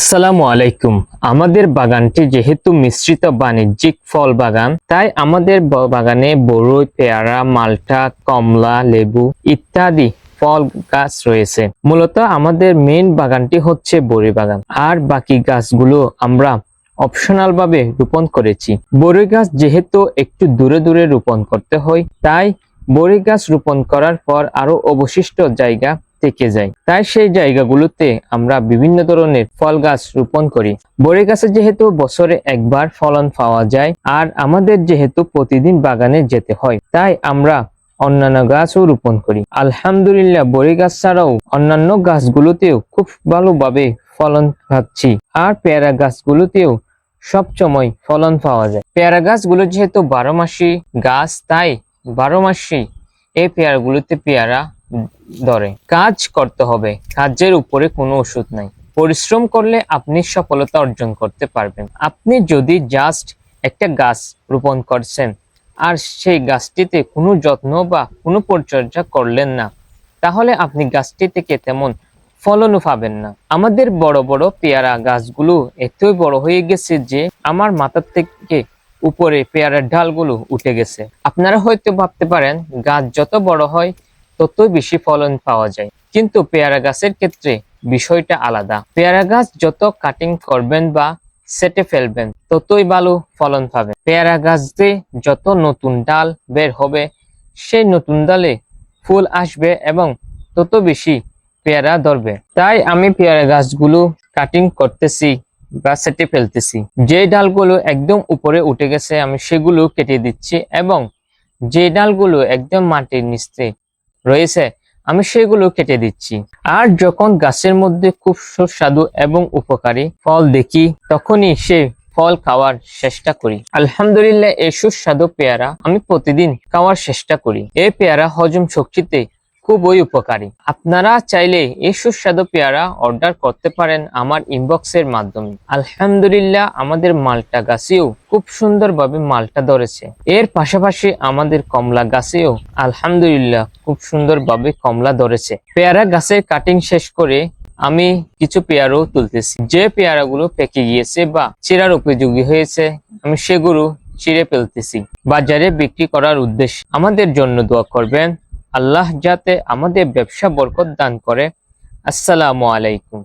আসসালামু আলাইকুম। আমাদের বাগানটি যেহেতু মিশ্রিত বাণিজ্যিক ফল বাগান, তাই আমাদের বাগানে বড়ই, পেয়ারা, মাল্টা, কমলা, লেবু ইত্যাদি ফল গাছ রয়েছে। মূলত আমাদের মেইন বাগানটি হচ্ছে বড়ই বাগান, আর বাকি গাছগুলো আমরা অপশনাল ভাবে রোপণ করেছি। বড়ই গাছ যেহেতু একটু দূরে দূরে রোপণ করতে হয়, তাই বড়ই গাছ রোপণ করার পর আরো অবশিষ্ট জায়গা থেকে যায়, তাই সেই জায়গাগুলোতে আমরা বিভিন্ন ধরনের ফল গাছ রোপণ করি। বড়ই গাছে যেহেতু বছরে একবার ফলন পাওয়া যায়, আর আমাদের যেহেতু প্রতিদিন বাগানে যেতে হয়, তাই আমরা অন্যান্য গাছও রোপণ করি। আলহামদুলিল্লাহ, বড়ই গাছ ছাড়াও অন্যান্য গাছগুলোতেও খুব ভালোভাবে ফলন পাচ্ছি, আর পেয়ারা গাছগুলোতেও সবসময় ফলন পাওয়া যায়। পেয়ারা গাছগুলো যেহেতু 12 মাসি গাছ, তাই 12 মাসই এই পেয়ারাগুলোতে পেয়ারা ধরে। কাজ করতে হবে, কাজের উপরে কোনো ওষুধ নাই। পরিশ্রম করলে আপনি সফলতা অর্জন করতে পারবেন। আপনি যদি জাস্ট একটা গাছ রোপণ করছেন আর সেই গাছটিতে কোনো যত্ন বা কোনো পরিচর্যা করলেন না, তাহলে আপনি গাছটি থেকে তেমন ফলনও পাবেন না। আমাদের বড় বড় পেয়ারা গাছগুলো এতই বড় হয়ে গেছে যে আমার মাথার থেকে উপরে পেয়ারার ডালগুলো উঠে গেছে। আপনারা হয়তো ভাবতে পারেন গাছ যত বড় হয় ততই বেশি ফলন পাওয়া যায়, কিন্তু পেয়ারা গাছের ক্ষেত্রে বিষয়টা আলাদা। পেয়ারা গাছ যত কাটিং করবেন বা সেটে ফেলবেন ততই ভালো ফলন পাবেন। পেয়ারা গাছে যত নতুন ডাল বের হবে, সেই নতুন ডালে ফুল আসবে এবং তত বেশি পেয়ারা ধরবে। তাই আমি পেয়ারা গাছগুলো কাটিং করতেছি বা সেটে ফেলতেছি। যে ডালগুলো একদম উপরে উঠে গেছে আমি সেগুলো কেটে দিচ্ছি, এবং যে ডালগুলো একদম মাটির নিচে রয়েছে আমি সেগুলো কেটে দিচ্ছি। আর যখন গাছের মধ্যে খুব সুস্বাদু এবং উপকারী ফল দেখি, তখনই সে ফল খাওয়ার চেষ্টা করি। আলহামদুলিল্লাহ, এই সুস্বাদু পেয়ারা আমি প্রতিদিন খাওয়ার চেষ্টা করি। এই পেয়ারা হজম শক্তিতে খুবই উপকারী। আপনারা চাইলে এই সুস্বাদু পেয়ারা অর্ডার করতে পারেন আমার ইনবক্সের মাধ্যমে। আলহামদুলিল্লাহ, আমাদের মাল্টা গাছেও খুব সুন্দরভাবে মাল্টা ধরেছে। এর পাশাপাশি আমাদের কমলা গাছেও আলহামদুলিল্লাহ খুব সুন্দরভাবে কমলা ধরেছে। পেয়ারা গাছের কাটিং শেষ করে আমি কিছু পেয়ারাও তুলতেছি। যে পেয়ারাগুলো পেকে গিয়েছে বা চিরার উপযোগী হয়েছে, আমি সেগুলো চিড়ে ফেলতেছি বাজারে বিক্রি করার উদ্দেশ্যে। আমাদের জন্য দোয়া করবেন, আল্লাহ যাতে আমাদের ব্যবসা বরকত দান করে। আসসালামু আলাইকুম।